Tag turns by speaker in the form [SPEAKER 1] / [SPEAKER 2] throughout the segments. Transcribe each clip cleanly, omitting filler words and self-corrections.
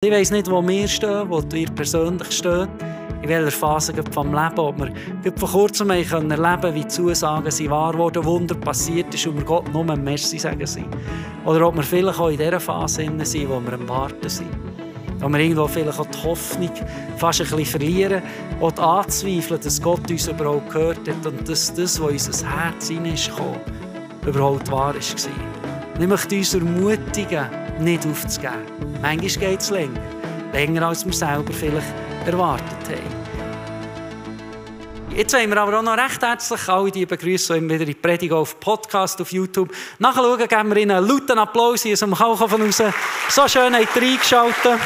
[SPEAKER 1] Ich weiss nicht, wo wir stehen, wo wir persönlich stehen, in welcher Phase des Lebens, ob wir vor kurzem erleben können, wie die Zusagen sind wahr wurden, Wunder passiert ist und wir Gott nur ein Merci sagen sind. Oder ob wir vielleicht auch in dieser Phase sind, wo wir am Warten sind. Wo wir irgendwo vielleicht auch die Hoffnung fast ein bisschen verlieren und anzweifeln, dass Gott uns überhaupt gehört hat und dass das, was in unser Herz hineinkam, überhaupt wahr war. Und ich möchte uns ermutigen, nicht aufzugeben. Manchmal geht es länger als wir selber vielleicht erwartet haben. Jetzt wollen wir aber auch noch recht herzlich alle die begrüßen, die immer wieder in die Predigt auf Podcast, auf YouTube nachschauen. Geben wir ihnen einen lauten Applaus hier aus dem Kalkofen raus. So schön habt ihr eingeschaltet.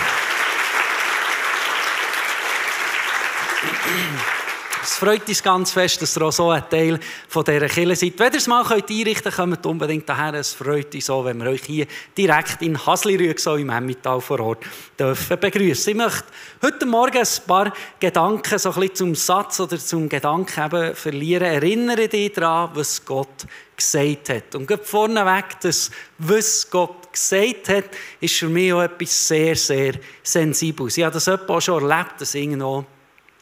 [SPEAKER 1] Es freut uns ganz fest, dass ihr auch so ein Teil von dieser Kirche seid. Wenn ihr es mal einrichten könnt, kommt unbedingt daher. Es freut uns auch, wenn wir euch hier direkt in Hasli-Rüeg, so im Emmental vor Ort, begrüßen dürfen. Ich möchte heute Morgen ein paar Gedanken so ein bisschen zum Satz oder zum Gedanken eben verlieren. Erinnere dich daran, was Gott gesagt hat. Und gerade vorneweg, das, was Gott gesagt hat, ist für mich auch etwas sehr, sehr Sensibles. Ich habe das auch schon erlebt, dass irgendwo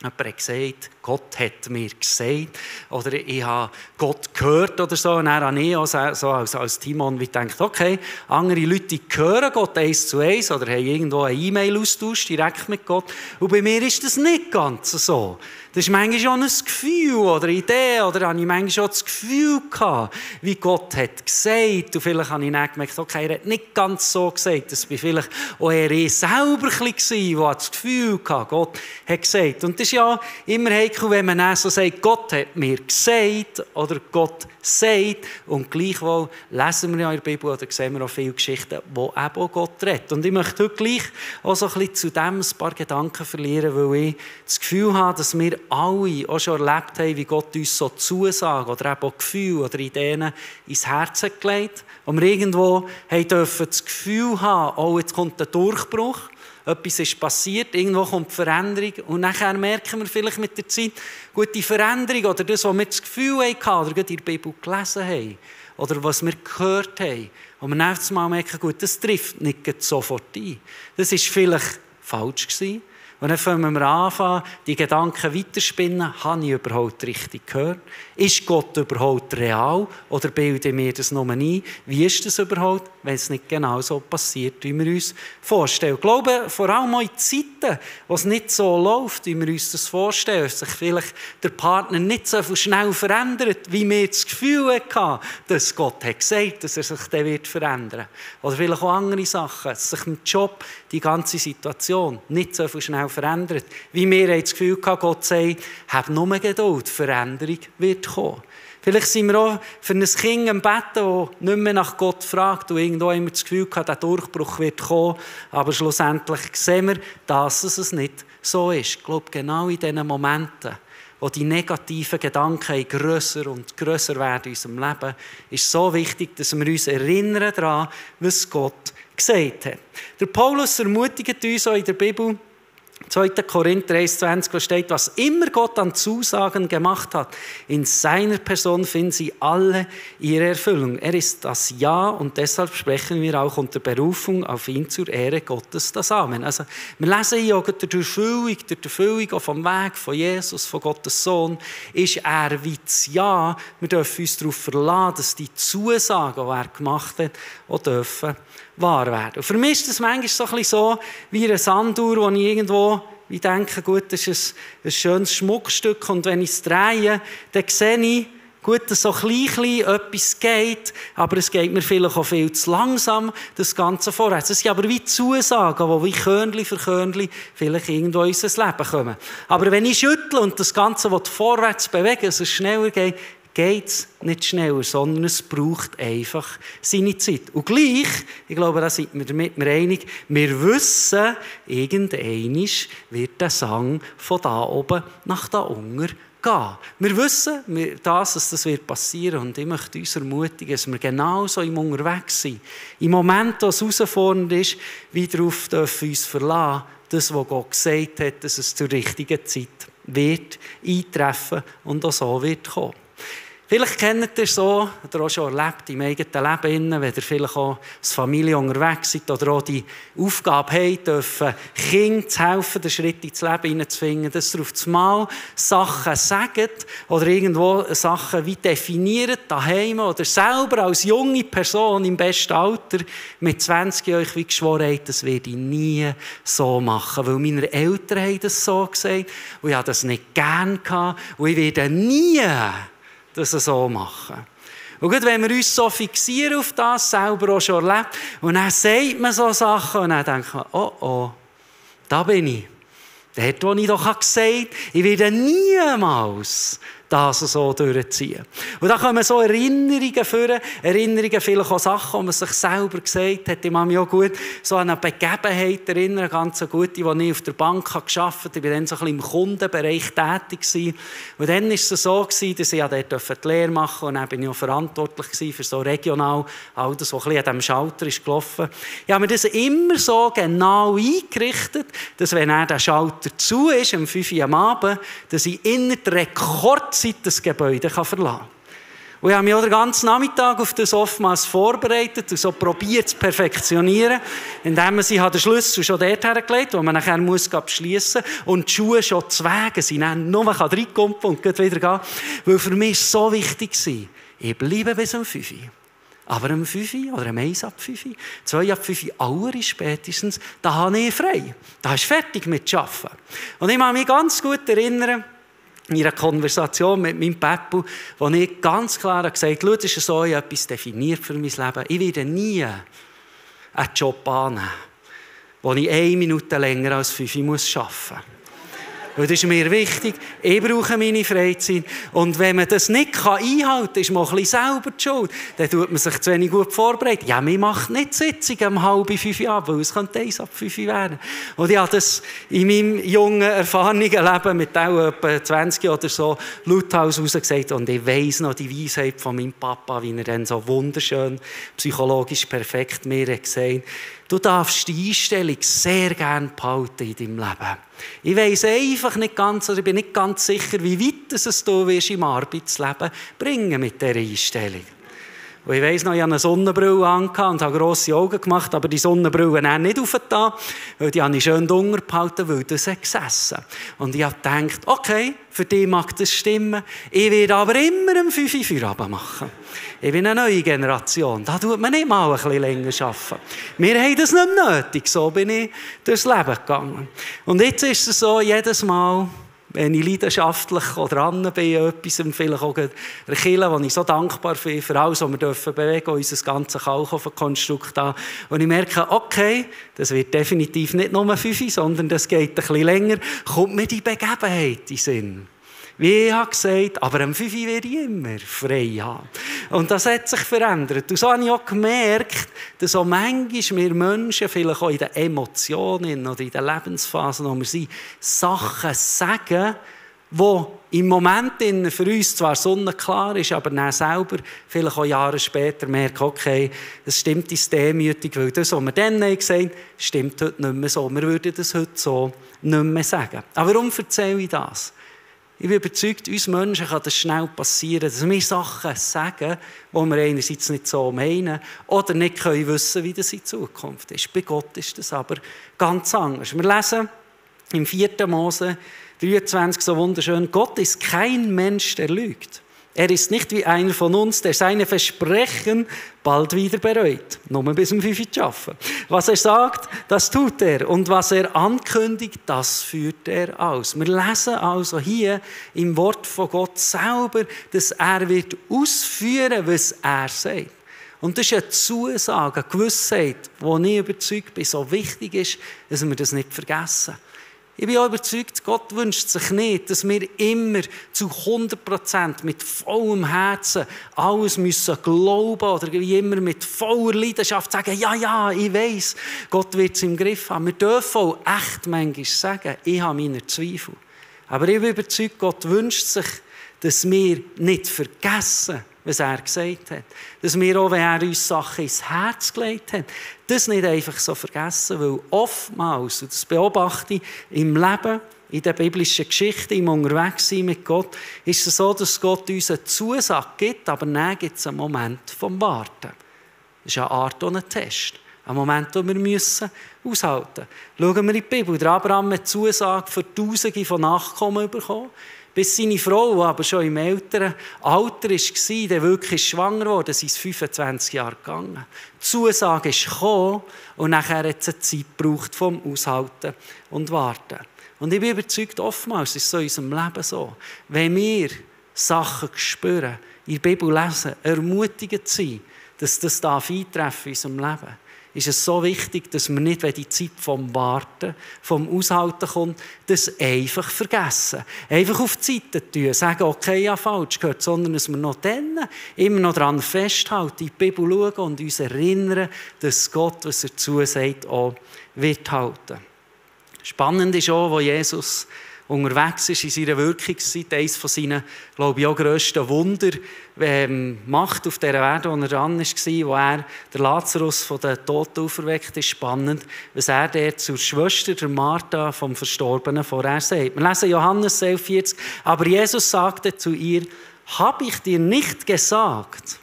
[SPEAKER 1] jemand hat gesagt, Gott hat mir gesagt, oder ich habe Gott gehört oder so. Und dann habe ich auch so als Timon gedacht, okay, andere Leute hören Gott 1:1 oder haben irgendwo einen E-Mail-Austausch direkt mit Gott. Und bei mir ist das nicht ganz so. Das ist manchmal schon ein Gefühl oder eine Idee, oder habe ich manchmal schon das Gefühl gehabt, wie Gott hat gesagt. Und vielleicht habe ich dann gemerkt, okay, er hat nicht ganz so gesagt. Das war vielleicht auch eher ich selber ein bisschen, der das Gefühl hatte, Gott hat gesagt. Und das ist ja immer heikel, wenn man dann so sagt, Gott hat mir gesagt oder Gott sagt. Und gleichwohl lesen wir ja in der Bibel oder sehen wir auch viele Geschichten, wo eben auch Gott redet. Und ich möchte heute gleich auch so ein bisschen zu dem ein paar Gedanken verlieren, weil ich das Gefühl habe, dass wir alle auch schon erlebt haben, wie Gott uns so Zusagen oder eben auch Gefühle oder Ideen ins Herz hat gelegt. Und wir irgendwo haben dürfen das Gefühl haben, oh, jetzt kommt ein Durchbruch. Etwas ist passiert, irgendwo kommt Veränderung und nachher merken wir vielleicht mit der Zeit, gut, die Veränderung oder das, was wir das Gefühl hatten oder in der Bibel gelesen haben oder was wir gehört haben, und wir nächstes Mal merken, gut, das trifft nicht sofort ein. Das war vielleicht falsch gewesen. Und dann fangen wir an, die Gedanken weiterspinnen. Habe ich überhaupt richtig gehört? Ist Gott überhaupt real? Oder bilde ich mir das nur ein? Wie ist das überhaupt, wenn es nicht genau so passiert, wie wir uns vorstellen? Ich glaube, vor allem auch in Zeiten, wo es nicht so läuft, wie wir uns das vorstellen, dass sich vielleicht der Partner nicht so schnell verändert, wie wir das Gefühl hatten, dass Gott hat gesagt, dass er sich dann wird verändern. Oder vielleicht auch andere Sachen, dass sich im Job die ganze Situation nicht so schnell verändert. Wie wir haben das Gefühl hatten, Gott sagt, hab nur Geduld, Veränderung wird kommen. Vielleicht sind wir auch für ein Kind am Betten, das nicht mehr nach Gott fragt und irgendwo immer das Gefühl hat, der Durchbruch wird kommen. Aber schlussendlich sehen wir, dass es nicht so ist. Ich glaube, genau in diesen Momenten, wo die negativen Gedanken grösser und grösser werden in unserem Leben, ist es so wichtig, dass wir uns erinnern daran, was Gott gesagt hat. Der Paulus ermutigt uns auch in der Bibel, 2. Korinther 1,20, wo steht, was immer Gott an Zusagen gemacht hat, in seiner Person finden sie alle ihre Erfüllung. Er ist das Ja und deshalb sprechen wir auch unter Berufung auf ihn zur Ehre Gottes das Amen. Also wir lesen hier auch durch die Erfüllung auch vom Weg von Jesus, von Gottes Sohn, ist er wie das Ja. Wir dürfen uns darauf verlassen, dass die Zusagen, die er gemacht hat, auch dürfen wahr werden. Und für mich ist das manchmal so ein bisschen so wie eine Sanduhr, wo ich irgendwo denke, gut, das ist ein schönes Schmuckstück und wenn ich es drehe, dann sehe ich, gut, dass so klein etwas geht, aber es geht mir vielleicht auch viel zu langsam, das Ganze vorwärts. Es sind aber wie Zusagen, die wie Körnchen für Körnchen vielleicht irgendwo in unser Leben kommen. Aber wenn ich schüttle und das Ganze vorwärts bewege, dass es schneller geht es nicht schneller, sondern es braucht einfach seine Zeit. Und gleich, ich glaube, da sind wir damit einig, wir wissen, irgendwann wird der Sang von da oben nach da unten gehen. Wir wissen, dass das wird passieren und ich möchte uns ermutigen, dass wir genauso im Unterwegs sind. Im Moment, wo es herausfordernd ist, wie darauf dürfen wir uns verlassen, das, was Gott gesagt hat, dass es zur richtigen Zeit wird eintreffen und auch so wird kommen. Vielleicht kennt ihr so, oder auch schon erlebt im eigenen Leben, wenn ihr vielleicht auch als Familie unterwegs seid oder auch die Aufgabe habt, dürfen Kindern zu helfen, den Schritt ins Leben hineinzufinden, dass ihr auf das Mal Sachen sagt oder irgendwo Sachen wie definiert daheim oder selber als junge Person im besten Alter mit 20 euch wie geschworen habt, das werde ich nie so machen, weil meine Eltern haben das so gesagt und ich habe das nicht gern gehabt und ich werde nie das so machen. Und gut, wenn wir uns so fixieren auf das, selber auch schon erlebt, und dann sagt man so Sachen und dann denkt man, oh, da bin ich. Dort, wo ich doch gesagt habe, ich werde niemals das so durchziehen. Und da kommen so Erinnerungen vor, Erinnerungen vielleicht auch Sachen, die man sich selber gesagt hat. Ich kann mich auch gut so an eine Begebenheit erinnern, ganz gut, die ich auf der Bank gearbeitet habe. Ich war dann so ein bisschen im Kundenbereich tätig. Und dann war es so, dass ich dort die Lehre machen durfte. Und dann war ich auch verantwortlich für so regional all das, was ein bisschen an diesem Schalter ist gelaufen. Ich habe mir das immer so genau eingerichtet, dass wenn der Schalter zu ist, um 5 Uhr am Abend, dass ich innerhalb der Rekordzeit das Gebäude verlassen kann. Und ich habe mich auch den ganzen Nachmittag auf das oftmals vorbereitet und so probiert zu perfektionieren, indem man sich den Schlüssel schon dort hergelegt, wo man nachher abschliessen muss und die Schuhe schon zu Wegen sind, dann nur reinkommen und wieder gehen. Weil für mich es so wichtig war, ich bleibe bis um 5 Uhr. Aber um 5 Uhr oder um 1 ab 5 Uhr, 2 ab 5 Uhr, aller spätestens, da habe ich frei. Da ist fertig mit Arbeiten. Und ich kann mich ganz gut erinnern, in einer Konversation mit meinem Peppu, wo ich ganz klar gesagt habe, das ist so etwas definiert für mein Leben. Ich werde nie einen Job annehmen, wo ich 1 Minute länger als 5 Uhr arbeiten muss. Weil das ist mir wichtig. Ich brauche meine Freizeit. Und wenn man das nicht einhalten kann, ist man auch ein bisschen selber die Schuld. Dann tut man sich zu wenig gut vorbereitet. Ja, man macht nicht Sitzungen um 4:30 ab, weil es könnte 1 ab 5 werden. Und ich habe das in meinem jungen, erfahrenen Leben mit auch etwa 20 oder so lauthals rausgesagt. Und ich weiss noch die Weisheit von meinem Papa, wie er dann so wunderschön, psychologisch perfekt mir gesagt hat. Du darfst die Einstellung sehr gerne behalten in deinem Leben. Ich weiss einfach nicht ganz, oder ich bin nicht ganz sicher, wie weit es du im Arbeitsleben bringen mit dieser Einstellung. Und ich weiss noch, ich hatte eine Sonnenbrille an und habe grosse Augen gemacht, aber die Sonnenbrille dann nicht aufgetan, weil die habe ich schön dunkel behalten, weil das gesessen. Und ich habe gedacht, okay, für dich mag das stimmen, ich werde aber immer um 5 Uhr Feierabend machen. Ich bin eine neue Generation, da tut man nicht mal ein bisschen länger arbeiten. Wir haben das nicht nötig, so bin ich durchs Leben gegangen. Und jetzt ist es so, jedes Mal, wenn ich leidenschaftlich dran bin, etwas, vielleicht auch der Kirche, wo ich so dankbar bin für alles, was wir bewegen dürfen, unser ganzes Kalkofenkonstrukt da. Und ich merke, okay, das wird definitiv nicht nur 5, sondern das geht ein bisschen länger, kommt mir die Begebenheit in den Sinn. Wie ich habe gesagt, aber am 5 Uhr werde ich immer frei haben. Und das hat sich verändert. Und so habe ich auch gemerkt, dass auch manchmal wir Menschen, vielleicht auch in den Emotionen oder in den Lebensphasen, wo wir sind, Sachen sagen, die im Moment für uns zwar sonnenklar ist, aber dann selber vielleicht auch Jahre später merken, okay, es stimmt uns demütig, weil das, was wir dann gesagt haben, stimmt heute nicht mehr so. Wir würden das heute so nicht mehr sagen. Aber warum erzähle ich das? Ich bin überzeugt, uns Menschen kann das schnell passieren, dass wir Sachen sagen, die wir einerseits nicht so meinen oder nicht können wissen, wie das in Zukunft ist. Bei Gott ist das aber ganz anders. Wir lesen im 4. Mose 23 so wunderschön, Gott ist kein Mensch, der lügt. Er ist nicht wie einer von uns, der seine Versprechen bald wieder bereut. Nur bis um 5 Uhr zu arbeiten. Was er sagt, das tut er. Und was er ankündigt, das führt er aus. Wir lesen also hier im Wort von Gott selber, dass er wird ausführen, was er sagt. Und das ist eine Zusage, eine Gewissheit, die ich überzeugt bin, so wichtig ist, dass wir das nicht vergessen. Ich bin auch überzeugt, Gott wünscht sich nicht, dass wir immer zu 100% mit vollem Herzen alles müssen glauben oder wie immer mit voller Leidenschaft sagen, ja, ich weiss, Gott wird es im Griff haben. Wir dürfen auch echt manchmal sagen, ich habe meine Zweifel. Aber ich bin überzeugt, Gott wünscht sich, dass wir nicht vergessen, was er gesagt hat. Dass wir auch, wenn er uns Sachen ins Herz gelegt hat, das nicht einfach so vergessen, weil oftmals, und das beobachte ich im Leben, in der biblischen Geschichte, im Unterwegssein mit Gott, ist es so, dass Gott uns eine Zusage gibt, aber dann gibt es einen Moment vom Warten. Das ist eine Art und ein Test. Ein Moment, den wir aushalten müssen. Schauen wir in die Bibel. Der Abraham hat eine Zusage für Tausende von Nachkommen bekommen. Bis seine Frau, die aber schon im älteren Alter war, der wirklich schwanger wurde, sind es 25 Jahre gegangen. Die Zusage ist gekommen und nachher hat es eine Zeit gebraucht vom Aushalten und Warten. Und ich bin überzeugt, oftmals ist es so in unserem Leben so. Wenn wir Sachen spüren, in der Bibel lesen, ermutigend sind, dass das eintreffen in unserem Leben, ist es so wichtig, dass wir nicht, wenn die Zeit vom Warten, vom Aushalten kommt, das einfach vergessen. Einfach auf die Seite tun, sagen, okay, ja, falsch gehört, sondern dass wir noch dann immer noch daran festhalten, in die Bibel schauen und uns erinnern, dass Gott, was er zusagt, auch wird halten. Spannend ist auch, wo Jesus unterwegs ist in seiner Wirkungszeit, eines von seinen, glaube ich, auch grössten Wunder macht auf dieser Erde, wo er dran war, wo er den Lazarus von den Toten auferweckt ist. Spannend, was er der zur Schwester der Martha vom Verstorbenen vorher sagt. Wir lesen Johannes 11,40. Aber Jesus sagte zu ihr, habe ich dir nicht gesagt,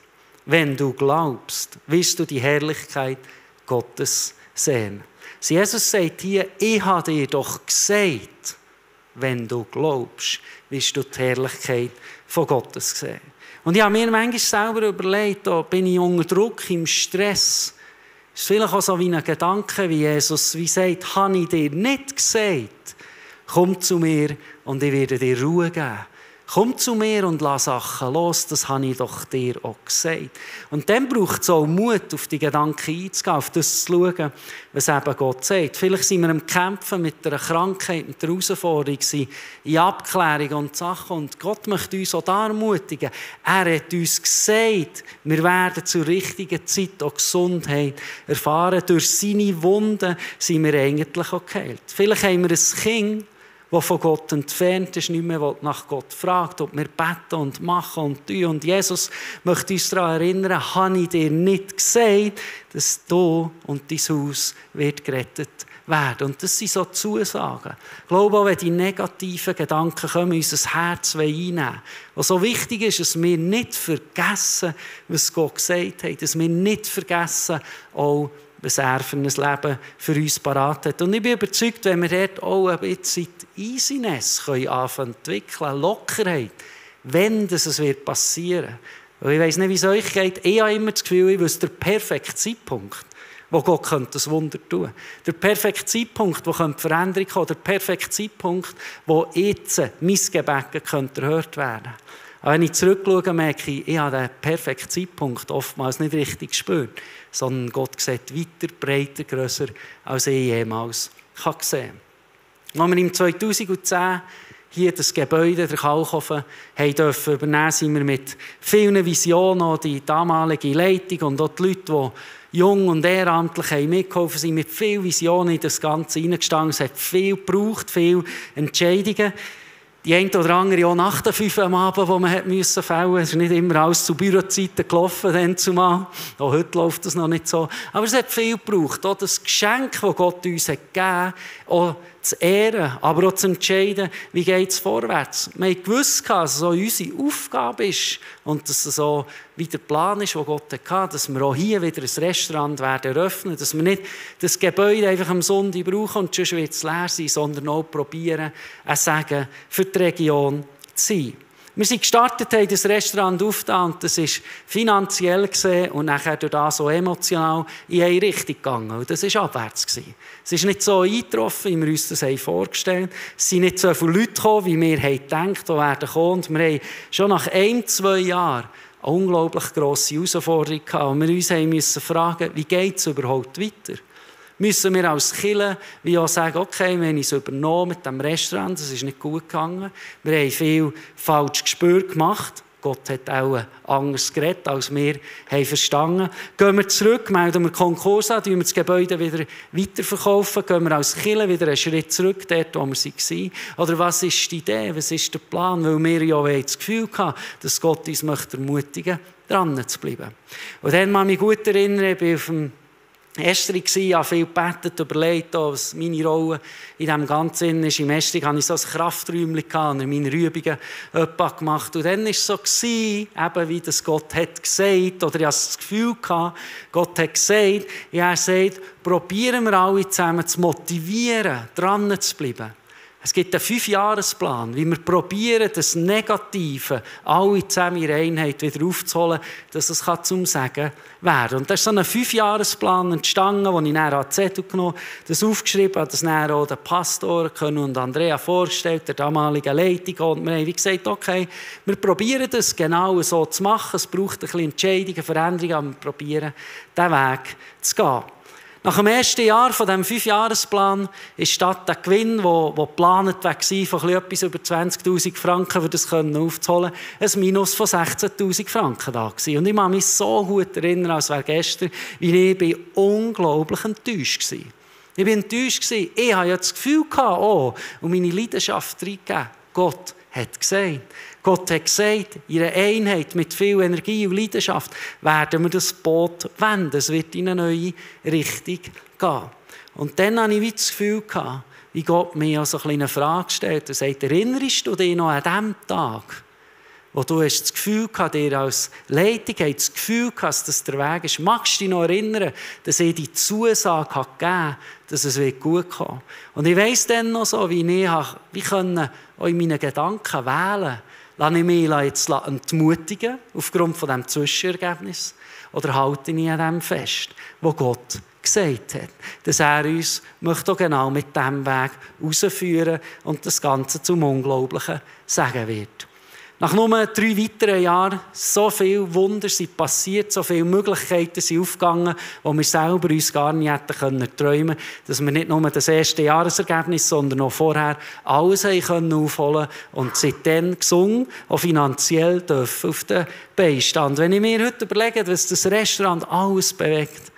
[SPEAKER 1] wenn du glaubst, wirst du die Herrlichkeit Gottes sehen. Jesus sagt hier, ich habe dir doch gesagt, wenn du glaubst, wirst du die Herrlichkeit von Gottes sehen. Und ich habe mir manchmal selber überlegt, da bin ich unter Druck, im Stress. Es ist vielleicht auch so wie ein Gedanke, wie Jesus wie sagt, habe ich dir nicht gesagt, komm zu mir und ich werde dir Ruhe geben. Komm zu mir und lass Sachen los, das habe ich doch dir auch gesagt. Und dann braucht es auch Mut, auf die Gedanken einzugehen, auf das zu schauen, was eben Gott sagt. Vielleicht sind wir am Kämpfen mit einer Krankheit, mit der Herausforderung, in Abklärung und Sachen. Und Gott möchte uns auch da ermutigen. Er hat uns gesagt, wir werden zur richtigen Zeit auch Gesundheit erfahren. Durch seine Wunden sind wir eigentlich auch geheilt. Vielleicht haben wir ein Kind, der von Gott entfernt ist, nicht mehr nach Gott fragt, ob wir beten und machen und tun. Und Jesus möchte uns daran erinnern, habe ich dir nicht gesagt, dass du und dein Haus wird gerettet werden. Und das sind so Zusagen. Ich glaube auch, wenn die negativen Gedanken kommen, unser Herz einnehmen. Was so wichtig ist, dass wir nicht vergessen, was Gott gesagt hat, dass wir nicht vergessen, auch was er für ein Leben für uns parat hat. Und ich bin überzeugt, wenn wir dort auch ein bisschen Easiness anfangen zu entwickeln, Lockerheit, wenn das wird passieren. Weil ich weiss nicht, wie es euch geht. Ich habe immer das Gefühl, ich wüsste den perfekten Zeitpunkt, wo Gott das Wunder tun könnte. Der perfekte Zeitpunkt, wo die Veränderung kommt, der perfekte Zeitpunkt, wo jetzt mein Gebet erhört werden könnte. Aber wenn ich zurückschaue, merke ich habe den perfekten Zeitpunkt oftmals nicht richtig gespürt, sondern Gott sieht weiter, breiter, grösser, als ich jemals sehen kann. Als wir im 2010 hier das Gebäude, der Kalkofen, durften übernehmen, sind wir mit vielen Visionen, auch die damalige Leitung und auch die Leute, die jung und ehrenamtlich mitgeholfen sind, mit vielen Visionen in das Ganze hineingestanden. Es hat viel gebraucht, viele Entscheidungen. Die eine oder andere auch nach den 5 am Abend, die man fällen musste. Es ist nicht immer alles zu Bürozeiten gelaufen, dann zumal. Auch heute läuft das noch nicht so. Aber es hat viel gebraucht. Auch das Geschenk, das Gott uns gegeben hat, auch zu ehren, aber auch zu entscheiden, wie geht es vorwärts. Wir haben gewusst, dass es so unsere Aufgabe ist und dass es so wie der Plan ist, den Gott hatte, dass wir auch hier wieder ein Restaurant werden eröffnen, dass wir nicht das Gebäude einfach am Sonntag brauchen und sonst wird es leer sein, sondern auch probieren, ein Segen für die Region zu sein. Wir sind gestartet, haben das Restaurant aufgetan und das ist finanziell gesehen und nachher durch das so emotional in eine Richtung gegangen. Und das war abwärts. Es ist nicht so eingetroffen, wie wir uns das vorgestellt haben. Es sind nicht so viele Leute gekommen, wie wir gedacht haben, die kommen. Und wir haben schon nach 1-2 Jahren eine unglaublich grosse Herausforderung gehabt. Und wir mussten fragen, wie geht es überhaupt weiter? Müssen wir als Kirche wie auch sagen, okay, wir haben es übernommen mit dem Restaurant, das ist nicht gut gegangen. Wir haben viel falsch Gespür gemacht. Gott hat auch anders geredet, als wir haben verstanden. Gehen wir zurück, melden wir Konkurs an, tun wir das Gebäude wieder weiterverkaufen, gehen wir als Kirche wieder einen Schritt zurück, dort wo wir waren. Oder was ist die Idee, was ist der Plan? Weil wir ja das Gefühl hatten, dass Gott uns ermutigen möchte, dran zu bleiben. Und dann kann ich mich gut erinnern, ich bin auf dem Esther war, ich habe viel gebetet, überlegt, was meine Rolle in diesem Ganzen ist. Im Esther hatte ich so ein Krafträumchen und meine Übungen gemacht. Und dann war es so, eben wie das Gott hat gesagt, oder ich hatte das Gefühl, Gott hat gesagt, er sagt, probieren wir alle zusammen zu motivieren, dran zu bleiben. Es gibt einen 5-Jahresplan, wie wir probieren, das Negative, alle zusammen in Einheit wieder aufzuholen, dass es zum Sagen werden. Und da ist so ein 5-Jahresplan entstanden, den ich dann an die Zettel genommen habe, das aufgeschrieben habe, das dann auch den Pastoren und Andrea vorgestellt, der damaligen Leitung. Und wir haben gesagt, okay, wir probieren das genau so zu machen. Es braucht ein bisschen Entscheidungen, Veränderungen, aber wir probieren, diesen Weg zu gehen. Nach dem ersten Jahr von diesem 5-Jahresplan ist statt der Gewinn, der geplant war, von etwas über 20'000 Franken, für das aufzuholen, ein Minus von 16'000 Franken da gewesen. Und ich kann mich so gut erinnern, als wäre gestern, wie ich unglaublich enttäuscht war. Ich war enttäuscht. Ich hatte ja das Gefühl, und meine Leidenschaft reingegeben. Gott hat gesagt, in einer Einheit mit viel Energie und Leidenschaft werden wir das Boot wenden. Es wird in eine neue Richtung gehen. Und dann hatte ich das Gefühl, wie Gott mir so eine Frage stellt. Er sagt, erinnerst du dich noch an dem Tag, wo du das Gefühl hattest, dir als Leitung das Gefühl hast, dass der Weg ist. Magst du dich noch erinnern, dass ich die Zusage gegeben habe, dass es gut kommen wird? Und ich weiss dann noch so, wie ich auch in meinen Gedanken wählen, lasse ich mich jetzt entmutigen aufgrund von diesem Zwischenergebnis oder halte ich an dem fest, wo Gott gesagt hat, dass er uns möchte auch genau mit diesem Weg herausführen und das Ganze zum Unglaublichen sagen wird. Nach nur 3 weiteren Jahren, so viele Wunder sind passiert, so viele Möglichkeiten sind aufgegangen, die wir selber uns gar nicht hätten träumen können, dass wir nicht nur das erste Jahresergebnis, sondern auch vorher alles aufholen können und seitdem gesungen, auch finanziell dürfen auf den Beinen stehen. Wenn ich mir heute überlege, was das Restaurant alles bewegt,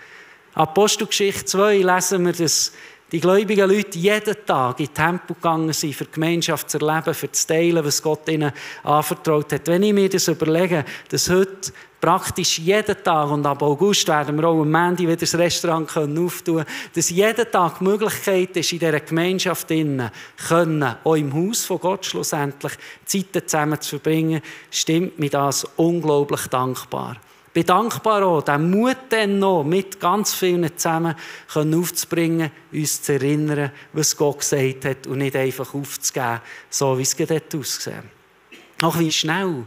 [SPEAKER 1] Apostelgeschichte 2 lesen wir, dass die gläubigen Leute jeden Tag in den Tempel gegangen sind, für die Gemeinschaft zu erleben, für zu teilen, was Gott ihnen anvertraut hat. Wenn ich mir das überlege, dass heute praktisch jeden Tag, und ab August werden wir auch am Montag wieder das Restaurant auftun können, dass jeden Tag die Möglichkeit ist, in dieser Gemeinschaft auch im Haus von Gott schlussendlich Zeiten zusammen zu verbringen, stimmt mir das unglaublich dankbar. Ich bin dankbar auch, den Mut dann noch mit ganz vielen zusammen aufzubringen, uns zu erinnern, was Gott gesagt hat und nicht einfach aufzugeben, so wie es dort ausgesehen. Auch wie schnell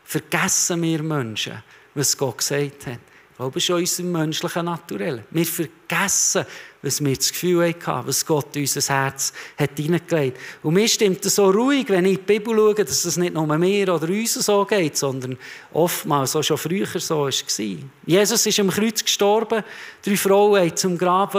[SPEAKER 1] vergessen wir Menschen, was Gott gesagt hat. Ich glaube, schon unserem menschlichen Naturell. Wir vergessen, was wir das Gefühl hatten, was Gott in unser Herz hat hineingelegt. Und mir stimmt es so ruhig, wenn ich in die Bibel schaue, dass es nicht nur mir oder uns so geht, sondern oftmals auch schon früher so war. Jesus ist am Kreuz gestorben. 3 Frauen wollten zum Grab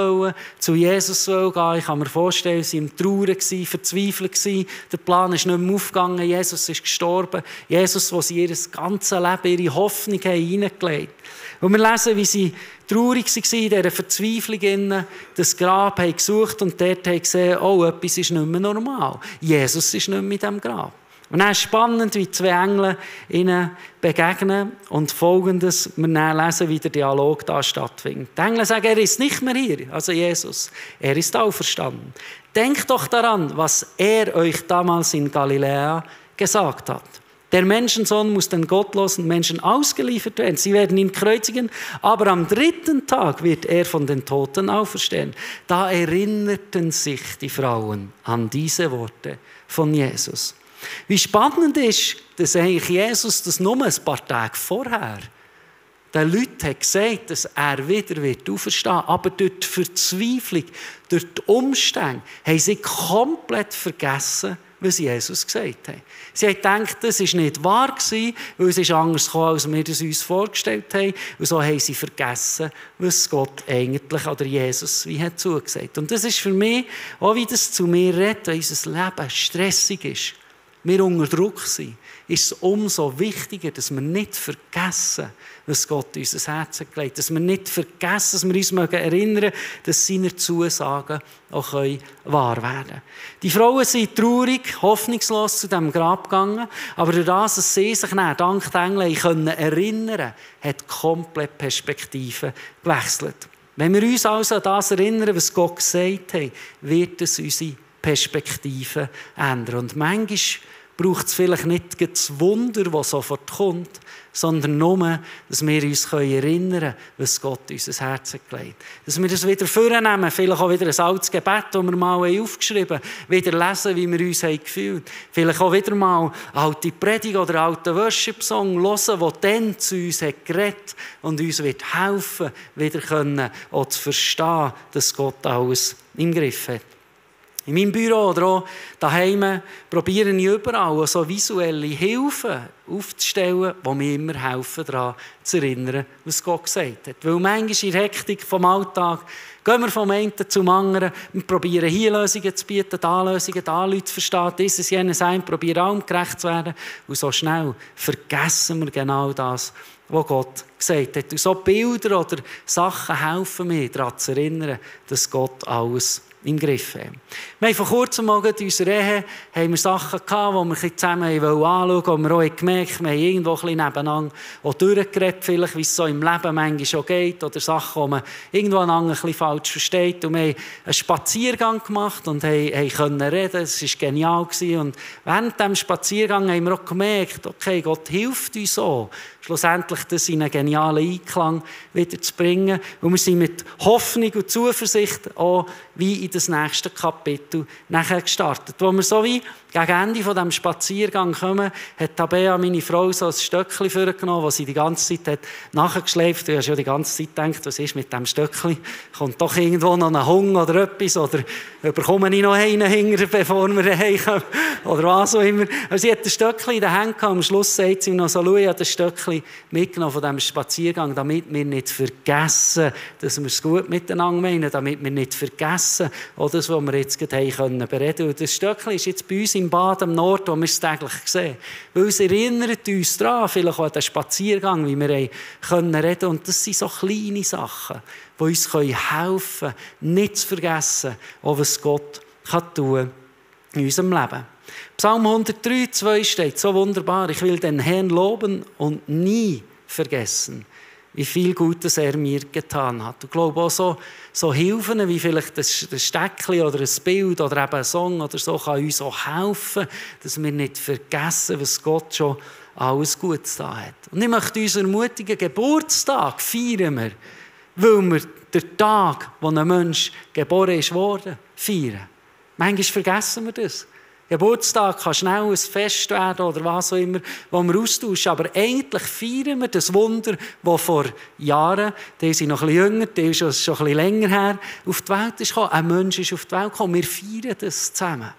[SPEAKER 1] zu Jesus gehen. Ich kann mir vorstellen, sie waren traurig, verzweifelt. Der Plan ist nicht mehr aufgegangen. Jesus ist gestorben. Jesus, wo sie ihr ganzes Leben, ihre Hoffnung hineingelegt haben. Und wir lesen, wie sie traurig waren in dieser Verzweiflung, das Grab haben gesucht und dort haben gesehen, etwas ist nicht mehr normal. Jesus ist nicht mehr in diesem Grab. Und dann ist es spannend, wie 2 Engel ihnen begegnen und Folgendes, wir dann lesen, wie der Dialog da stattfindet. Die Engel sagen, er ist nicht mehr hier, also Jesus, er ist auferstanden. Denkt doch daran, was er euch damals in Galiläa gesagt hat. Der Menschensohn muss den gottlosen Menschen ausgeliefert werden. Sie werden ihn kreuzigen, aber am 3. Tag wird er von den Toten auferstehen. Da erinnerten sich die Frauen an diese Worte von Jesus. Wie spannend ist, dass eigentlich Jesus das nur ein paar Tage vorher den Leuten hat gesagt, dass er wieder auferstehen wird. Aber durch die Verzweiflung, durch die Umstände, haben sie komplett vergessen, was Jesus gesagt hat. Sie haben gedacht, das war nicht wahr, weil es ist anders kam, als wir es uns vorgestellt haben. Und so haben sie vergessen, was Gott eigentlich oder Jesus wie hat zugesagt. Und das ist für mich, auch wie das zu mir redet, wenn unser Leben stressig ist, wir unter Druck sind, ist es umso wichtiger, dass wir nicht vergessen, was Gott in unser Herz gelegt hat. Dass wir nicht vergessen, dass wir uns erinnern, dass seine Zusagen auch wahr werden können. Die Frauen sind traurig, hoffnungslos zu diesem Grab gegangen, aber durch das, dass sie sich dann dank der Engel erinnern konnten, hat komplett Perspektive gewechselt. Wenn wir uns also an das erinnern, was Gott gesagt hat, wird es unsere Perspektive ändern. Und manchmal braucht es vielleicht nicht das Wunder, das sofort kommt, sondern nur, dass wir uns erinnern können, was Gott in unser Herz gelegt hat. Dass wir das wieder vornehmen, vielleicht auch wieder ein altes Gebet, das wir mal aufgeschrieben haben, wieder lesen, wie wir uns gefühlt haben. Vielleicht auch wieder mal eine alte Predigt oder einen alten Worship-Song hören, der dann zu uns geredet hat und uns wird helfen, wieder können, auch zu verstehen, dass Gott alles im Griff hat. In meinem Büro oder auch daheim probiere ich überall so visuelle Hilfen aufzustellen, die mir immer helfen, daran zu erinnern, was Gott gesagt hat. Weil manchmal in der Hektik vom Alltag gehen wir vom einen zum anderen und probieren hier Lösungen zu bieten, da Lösungen, da Leute zu verstehen, dieses, jenes ein, probieren allem gerecht zu werden. Und so schnell vergessen wir genau das, was Gott gesagt hat. Und so Bilder oder Sachen helfen mir, daran zu erinnern, dass Gott alles im Griff haben. Wir haben vor kurzem mal in unserer Ehe haben wir Sachen gehabt, die wir zusammen anschauen wollten, und wir auch gemerkt, wir haben irgendwo ein bisschen nebeneinander auch durchgeredet, vielleicht, wie es so im Leben manchmal schon geht, oder Sachen, die man irgendwo einander ein bisschen falsch versteht. Und wir haben einen Spaziergang gemacht und konnten reden. Es war genial. Und während diesem Spaziergang haben wir auch gemerkt, okay, Gott hilft uns auch, schlussendlich das in einen genialen Einklang wieder zu bringen. Und wir sind mit Hoffnung und Zuversicht auch wie in das nächste Kapitel nachher gestartet. Wo wir so wie gegen Ende von diesem Spaziergang kommen, hat Tabea, meine Frau, so ein Stöckchen vorgenommen, das sie die ganze Zeit hat nachgeschleift. Du hast ja die ganze Zeit gedacht, was ist mit diesem Stöckchen? Kommt doch irgendwo noch ein Hunger oder etwas? Oder bekomme ich noch einen hinterher, bevor wir heimkommen? Oder was auch immer. Also sie hat das Stöckchen in den Händen gehabt. Am Schluss sagt sie mir noch so, schau, ich habe das Stöckchen mitgenommen von diesem Spaziergang, damit wir nicht vergessen, dass wir es gut miteinander meinen, damit wir nicht vergessen, auch das, was wir jetzt gerade haben bereden. Und das Stöckchen ist jetzt bei uns im Bad am Nord, wo wir es täglich sehen. Weil es erinnert uns daran, vielleicht auch an den Spaziergang, wie wir reden können. Und das sind so kleine Sachen, die uns helfen können, nicht zu vergessen, auch was Gott tun kann in unserem Leben. Psalm 103, 2 steht so wunderbar: Ich will den Herrn loben und nie vergessen, wie viel Gutes er mir getan hat. Ich glaube auch so Hilfen, wie vielleicht das Steckchen oder ein Bild oder eben ein Song oder so, kann uns auch helfen, dass wir nicht vergessen, was Gott schon alles Gutes da hat. Und ich möchte uns ermutigen, Geburtstag feiern wir, weil wir den Tag, wo ein Mensch geboren ist worden, feiern. Manchmal vergessen wir das. Geburtstag kann schnell ein Fest werden oder was auch immer, wo wir austauschen. Aber eigentlich feiern wir das Wunder, das vor Jahren, die sind noch ein bisschen jünger, die ist schon ein bisschen länger her, auf die Welt ist gekommen. Ein Mensch ist auf die Welt gekommen. Wir feiern das zusammen.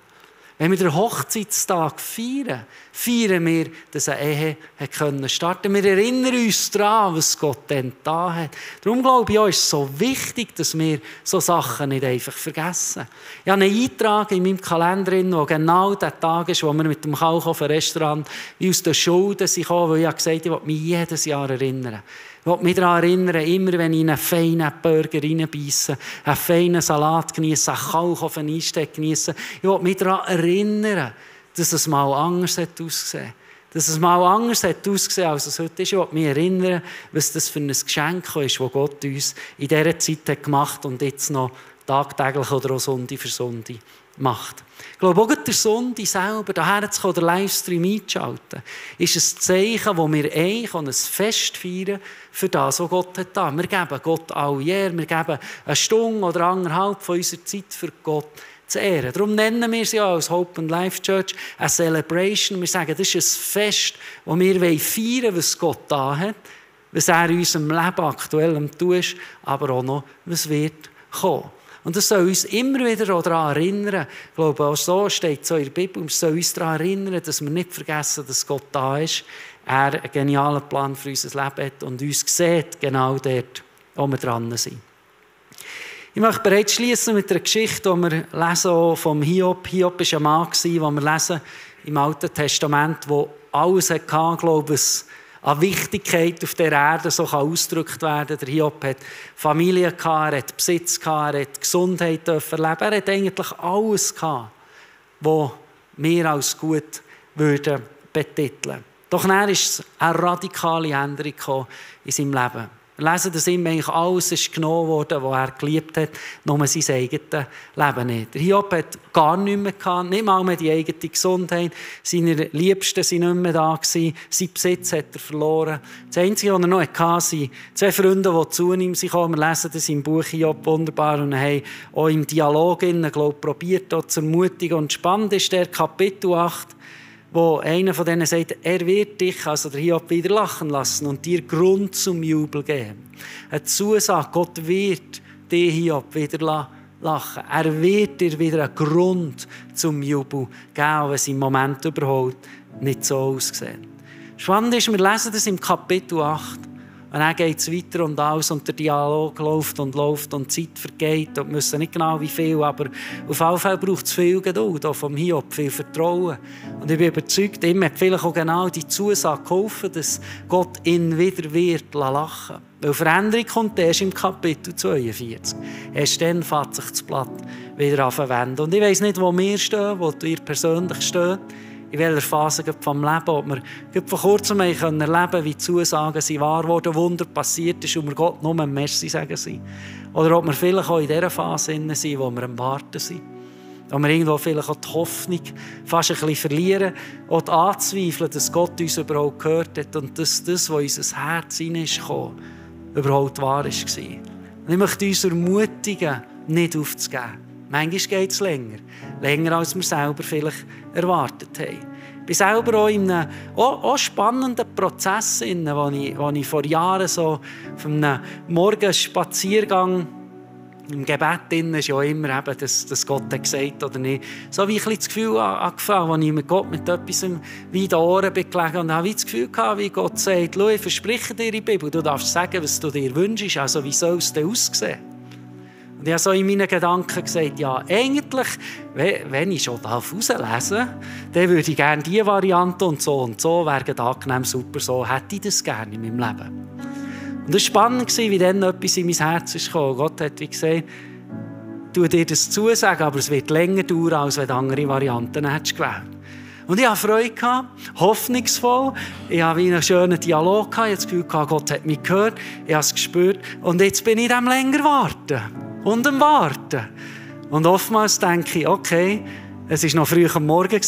[SPEAKER 1] Wenn wir den Hochzeitstag feiern, feiern wir, dass eine Ehe starten konnte. Wir erinnern uns daran, was Gott dann da hat. Darum glaube ich, ist es so wichtig, dass wir so Sachen nicht einfach vergessen. Ich habe einen Eintrag in meinem Kalender, wo genau der Tag ist, wo wir mit dem Kalkofen-Restaurant wie aus den Schulden kommen, weil ich gesagt habe, ich will mich jedes Jahr erinnern. Ich will mich daran erinnern, immer wenn ich einen feinen Burger reinbeisse, einen feinen Salat genieße, einen Kalkofen-Einsteck genieße, ich will mich daran erinnern, dass es mal anders hat ausgesehen. Dass es mal anders hat ausgesehen, als es heute ist. Ich will mich erinnern, was das für ein Geschenk ist, das Gott uns in dieser Zeit hat gemacht und jetzt noch tagtäglich oder auch Sonntag für Sonntag macht. Ich glaube, auch der Sonntag selber, daher zu kommen, den Livestream einzuschalten, ist ein Zeichen, wo wir eigentlich ein Fest feiern für das, was Gott hat da. Wir geben Gott alle Ehre, wir geben eine Stunde oder anderthalb von unserer Zeit für Gott zu ehren. Darum nennen wir es ja als Hope and Life Church eine Celebration. Wir sagen, das ist ein Fest, wo wir feiern wollen, was Gott da hat, was er in unserem Leben aktuell am Tun ist, aber auch noch, was wird kommen. Und das soll uns immer wieder daran erinnern, ich glaube, auch so steht es in der Bibel, es soll uns daran erinnern, dass wir nicht vergessen, dass Gott da ist, er einen genialen Plan für unser Leben hat und uns sieht, genau dort, wo wir dran sind. Ich möchte bereits schließen mit einer Geschichte, die wir lesen vom Hiob. Hiob war ein Mann, den wir lesen im Alten Testament, der alles hatte, glaube ich, an Wichtigkeit auf der Erde so ausgedrückt werden. Der Hiob hat Familie gehabt, er hat Besitz gehabt, er hat Gesundheit erleben. Er hat eigentlich alles gehabt, was wir als gut betiteln würden. Doch dann ist eine radikale Änderung in seinem Leben. Wir lesen, dass ihm eigentlich alles ist genommen wurde, was er geliebt hat, nur sein eigenes Leben nicht. Der Hiob hat gar nichts mehr gehabt, nicht mal mehr die eigene Gesundheit. Seine Liebsten waren nicht mehr da gewesen. Sein Besitz hat er verloren. Das Einzige, was er noch hatte, waren 2 Freunde, die zu ihm kamen. Wir lesen das im Buch Hiob wunderbar und haben auch im Dialog probiert, zu ermutigen. Und spannend ist der Kapitel 8, wo einer von denen sagt, er wird dich, also der Hiob, wieder lachen lassen und dir Grund zum Jubel geben. Eine Zusage, Gott wird dich, Hiob, wieder lachen. Er wird dir wieder einen Grund zum Jubel geben, wenn es im Moment überhaupt nicht so aussieht. Spannend ist, wir lesen das im Kapitel 8. Und dann geht es weiter und alles und der Dialog läuft und die Zeit vergeht. Und wir wissen nicht genau wie viel, aber auf jeden Fall braucht es viel Geduld, auch vom Hiob, viel Vertrauen. Und ich bin überzeugt, ihm hat vielleicht auch genau die Zusage geholfen, dass Gott ihn wieder wird lachen. Weil Veränderung kommt erst im Kapitel 42. Erst dann fängt sich das Blatt wieder an zu wenden. Und ich weiss nicht, wo wir stehen, wo ihr persönlich steht. In welcher Phase des Lebens, ob wir vor kurzem erleben können, wie die Zusagen sind wahr wurden, Wunder passiert ist und wir Gott nur ein Merci sagen sind. Oder ob wir vielleicht auch in dieser Phase sind, wo wir am Warten sind. Wo wir irgendwo vielleicht auch die Hoffnung fast ein bisschen verlieren oder anzweifeln, dass Gott uns überhaupt gehört hat und dass das, was in unser Herz hineinkam, überhaupt wahr war. Und ich möchte uns ermutigen, nicht aufzugeben. Manchmal geht es länger als wir selber vielleicht erwartet haben. Ich bin selber auch in einem auch spannenden Prozess, wo ich vor Jahren so auf einem Morgenspaziergang im Gebet ist ja immer eben, dass Gott hat gesagt oder nicht. So wie ich das Gefühl angefangen, als ich mit Gott mit etwas wie in den Ohren bin gelegen und habe das Gefühl gehabt, wie Gott sagt, schau, ich verspreche dir in der Bibel, du darfst sagen, was du dir wünschst, also wie soll es denn aussehen? Und ich habe so in meinen Gedanken gesagt, ja, eigentlich, wenn ich schon herauslesen darf, dann würde ich gerne diese Variante und so wäre angenehm, super, so hätte ich das gerne in meinem Leben. Und es war spannend, wie dann etwas in mein Herz kam. Gott hat wie gesagt, tu dir das zusagen, aber es wird länger dauern, als wenn du andere Varianten hättest gewählt. Und ich hatte Freude, hoffnungsvoll. Ich hatte einen schönen Dialog, ich hatte das Gefühl, Gott hat mich gehört, ich habe es gespürt. Und jetzt bin ich dem länger warten. Und am Warten. Und oftmals denke ich, okay, es war noch früh am Morgen,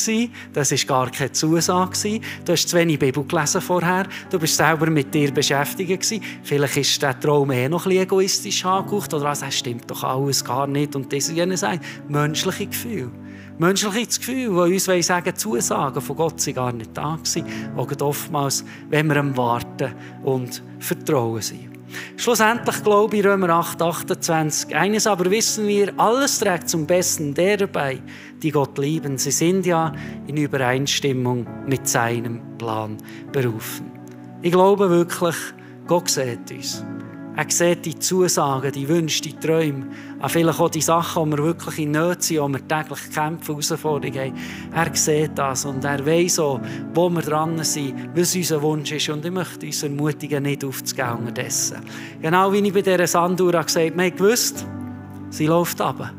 [SPEAKER 1] das war gar keine Zusage. Du hast zu wenig Bibel gelesen vorher, du bist selber mit dir beschäftigt. Vielleicht ist der Traum noch ein bisschen egoistisch angehaucht oder das stimmt doch alles gar nicht. Und das ist ein menschliches Gefühl. Menschliches Gefühl, das uns sagen, Zusagen von Gott sind gar nicht da gewesen. Auch oftmals, wenn wir am Warten und Vertrauen sind. Schlussendlich glaube ich, Römer 8, 28. Eines aber wissen wir, alles trägt zum Besten der bei, die Gott lieben. Sie sind ja in Übereinstimmung mit seinem Plan berufen. Ich glaube wirklich, Gott sieht uns. Er sieht die Zusagen, die Wünsche, die Träume, vielleicht auch die Sachen, wo wir wirklich in Not sind, wo wir täglich kämpfen, Herausforderungen haben. Er sieht das und er weiss auch, wo wir dran sind, was unser Wunsch ist. Und ich möchte uns ermutigen, nicht aufzugehen unterdessen. Genau wie ich bei dieser Sanduhr gesagt habe, wir haben gewusst, sie läuft runter.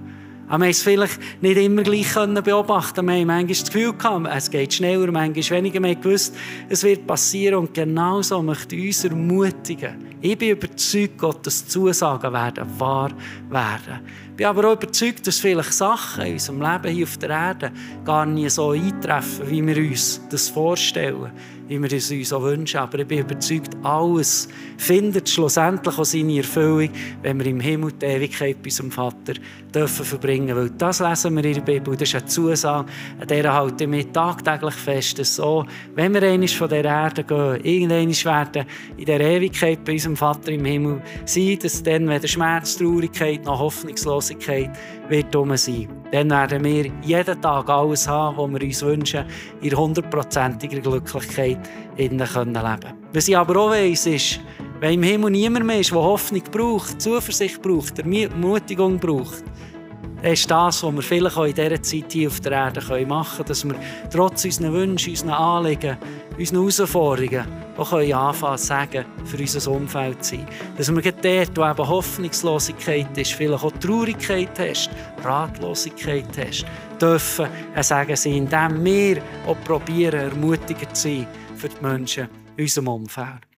[SPEAKER 1] Aber wir haben es vielleicht nicht immer gleich beobachten. Wir haben manchmal das Gefühl gehabt, es geht schneller, manchmal weniger. Wir haben gewusst, es wird passieren. Und genau so möchte ich uns ermutigen. Ich bin überzeugt, Gottes Zusagen werden wahr werden. Ich bin aber auch überzeugt, dass vielleicht Sachen in unserem Leben hier auf der Erde gar nicht so eintreffen, wie wir uns das vorstellen, wie wir es uns auch wünschen. Aber ich bin überzeugt, alles findet schlussendlich auch seine Erfüllung, wenn wir im Himmel die Ewigkeit bei unserem Vater dürfen verbringen. Weil das lesen wir in der Bibel, das ist eine Zusage, an der halte ich mich tagtäglich fest, dass so, wenn wir einmal von dieser Erde gehen, irgendwann werden in der Ewigkeit bei unserem Vater im Himmel sein, dass dann, wenn der Schmerz, Traurigkeit, noch Hoffnungslosigkeit wird rum sein. Dann werden wir jeden Tag alles haben, was wir uns wünschen, in 100%iger Glücklichkeit innen leben können. Was ich aber auch weiss, ist, wenn im Himmel niemand mehr ist, der Hoffnung braucht, Zuversicht braucht, Ermutigung braucht, dann ist das, was wir vielleicht auch in dieser Zeit hier auf der Erde machen können, dass wir trotz unseren Wünschen, unseren Anliegen, unseren Herausforderungen auch anfangen zu sagen, für unser Umfeld zu sein. Dass wir dort, wo eben Hoffnungslosigkeit ist, vielleicht auch Traurigkeit hast, Ratlosigkeit hast, dürfen sagen sie, indem wir auch probieren, ermutigend zu sein für die Menschen in unserem Umfeld.